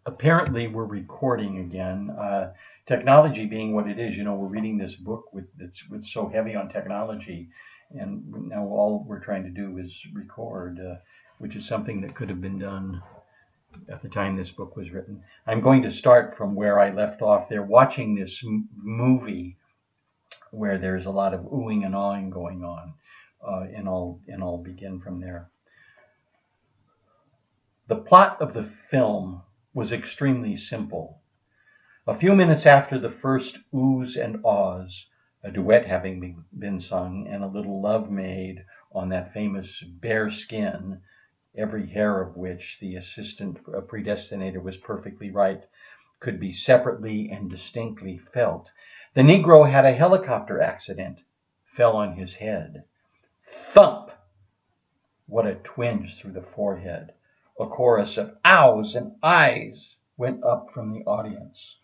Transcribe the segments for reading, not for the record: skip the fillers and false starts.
Apparently we're recording again. Technology being what it is, we're reading this book with so heavy on technology, and now all we're trying to do is record, which is something that could have been done at the time this book was written. I'm going to start from where I left off. They're watching this movie where there's a lot of oohing and awing going on, and I'll begin from there. The plot of the film was extremely simple. A few minutes after the first oohs and ahs, a duet having been sung and a little love made on that famous bare skin, every hair of which the assistant predestinator was perfectly right, could be separately and distinctly felt, the Negro had a helicopter accident, fell on his head. Thump! What a twinge through the forehead. A chorus of ows and ayes went up from the audience.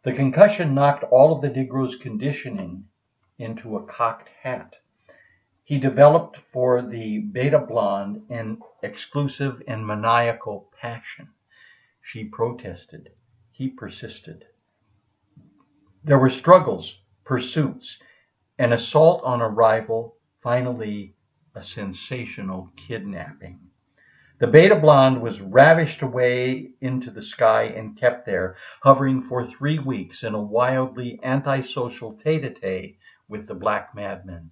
The concussion knocked all of the Negro's conditioning into a cocked hat. He developed for the beta blonde an exclusive and maniacal passion. She protested. He persisted. There were struggles, pursuits, an assault on a rival, finally a sensational kidnapping. The beta blonde was ravished away into the sky and kept there, hovering for 3 weeks in a wildly antisocial tete-a-tete with the black madman.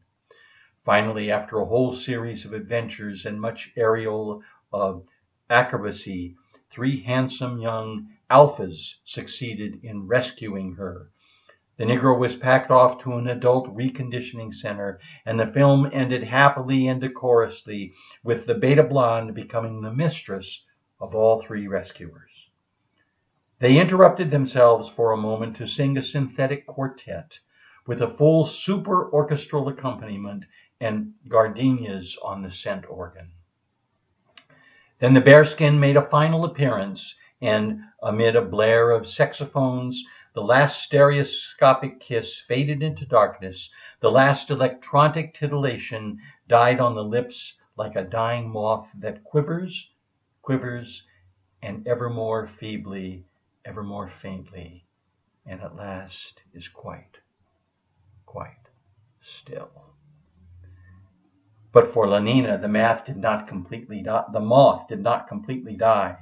Finally, after a whole series of adventures and much aerial acrobacy, 3 handsome young alphas succeeded in rescuing her. The Negro was packed off to an adult reconditioning center, and the film ended happily and decorously, with the beta blonde becoming the mistress of all 3 rescuers. They interrupted themselves for a moment to sing a synthetic quartet, with a full super orchestral accompaniment and gardenias on the scent organ. Then the bearskin made a final appearance, and amid a blare of saxophones, the last stereoscopic kiss faded into darkness. The last electronic titillation died on the lips like a dying moth that quivers, quivers, and ever more feebly, ever more faintly, and at last is quite, quite still. But for Lenina, the moth did not completely die.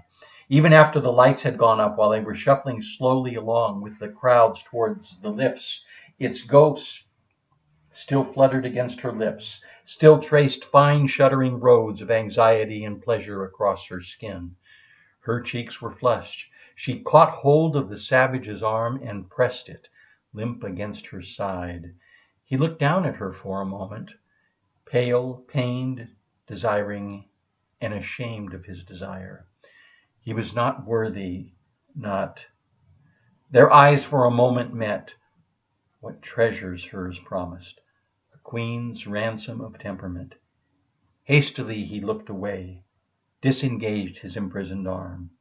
Even after the lights had gone up, while they were shuffling slowly along with the crowds towards the lifts, its ghost still fluttered against her lips, still traced fine shuddering roads of anxiety and pleasure across her skin. Her cheeks were flushed. She caught hold of the savage's arm and pressed it, limp against her side. He looked down at her for a moment, pale, pained, desiring, and ashamed of his desire. He was not worthy, not. Their eyes for a moment met. What treasures hers promised! A queen's ransom of temperament. Hastily he looked away, disengaged his imprisoned arm.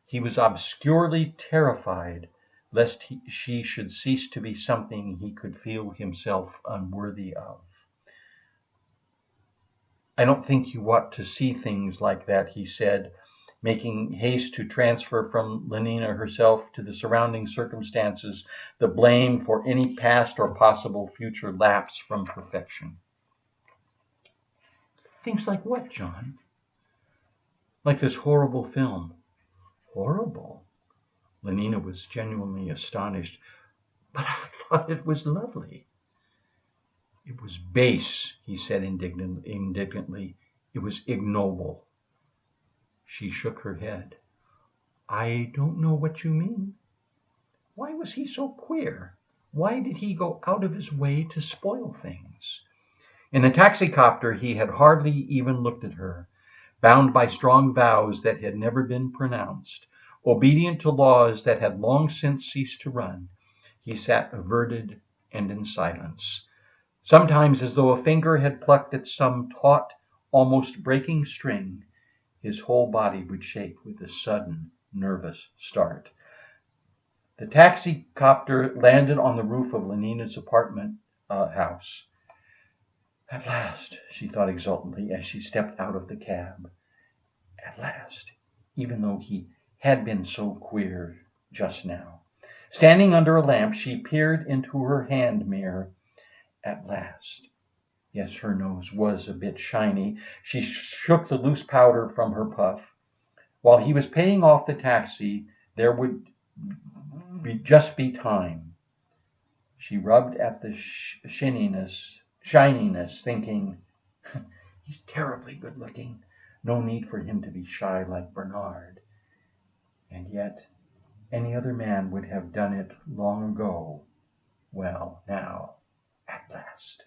He was obscurely terrified lest she should cease to be something he could feel himself unworthy of. I don't think you ought to see things like that, he said, making haste to transfer from Lenina herself to the surrounding circumstances the blame for any past or possible future lapse from perfection. Things like what, John? Like this horrible film. Horrible? Lenina was genuinely astonished. But I thought it was lovely. It was base, he said indignantly. It was ignoble. She shook her head. I don't know what you mean. Why was he so queer? Why did he go out of his way to spoil things? In the taxicopter he had hardly even looked at her, bound by strong vows that had never been pronounced, obedient to laws that had long since ceased to run. He sat averted and in silence, sometimes as though a finger had plucked at some taut, almost breaking string. His whole body would shake with a sudden, nervous start. The taxicopter landed on the roof of Lenina's apartment house. At last, she thought exultantly as she stepped out of the cab. At last, even though he had been so queer just now. Standing under a lamp, she peered into her hand mirror. At last. Yes, her nose was a bit shiny. She shook the loose powder from her puff. While he was paying off the taxi, there would just be time. She rubbed at the shininess, thinking, he's terribly good looking. No need for him to be shy like Bernard. And yet, any other man would have done it long ago. Well, now, at last.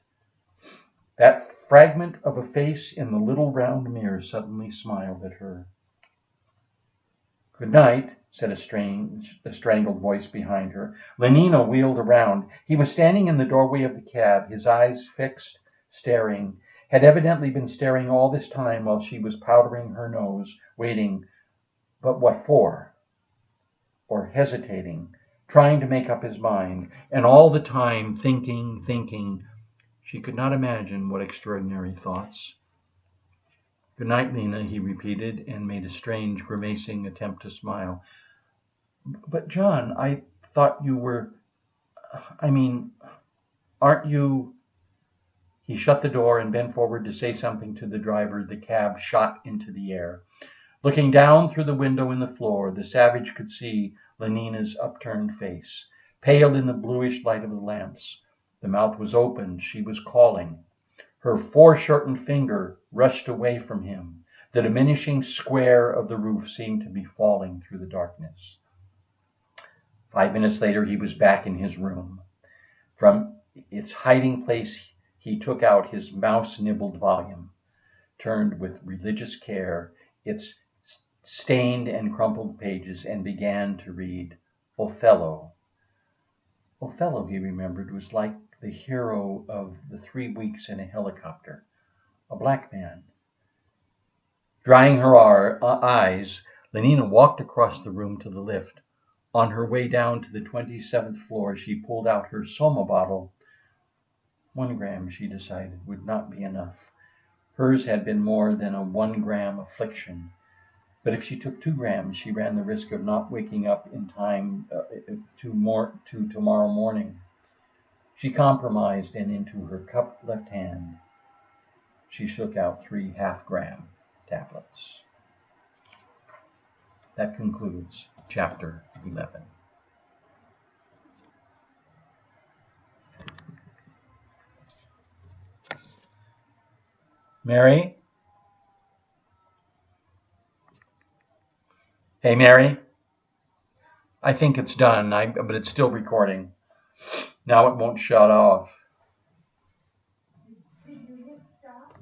That fragment of a face in the little round mirror suddenly smiled at her. Good night, said a strangled voice behind her. Lenina wheeled around. He was standing in the doorway of the cab, his eyes fixed, staring, had evidently been staring all this time while she was powdering her nose, waiting. But what for? Or hesitating, trying to make up his mind, and all the time thinking. She could not imagine what extraordinary thoughts. Good night, Lena, he repeated, and made a strange, grimacing attempt to smile. But, John, I thought you were... aren't you... He shut the door and bent forward to say something to the driver. The cab shot into the air. Looking down through the window in the floor, the savage could see Lenina's upturned face, pale in the bluish light of the lamps. The mouth was open. She was calling. Her foreshortened finger rushed away from him. The diminishing square of the roof seemed to be falling through the darkness. 5 minutes later, he was back in his room. From its hiding place, he took out his mouse-nibbled volume, turned with religious care its stained and crumpled pages, and began to read Othello. Othello, he remembered, was like the hero of the 3 weeks in a helicopter, a black man. Drying her eyes, Lenina walked across the room to the lift. On her way down to the 27th floor, she pulled out her Soma bottle. 1 gram, she decided, would not be enough. Hers had been more than a 1 gram affliction. But if she took 2 grams, she ran the risk of not waking up in time to tomorrow morning. She compromised, and into her cupped left hand, she shook out 3 half-gram tablets. That concludes chapter 11. Mary? Hey, Mary? I think it's done, but it's still recording. Now it won't shut off.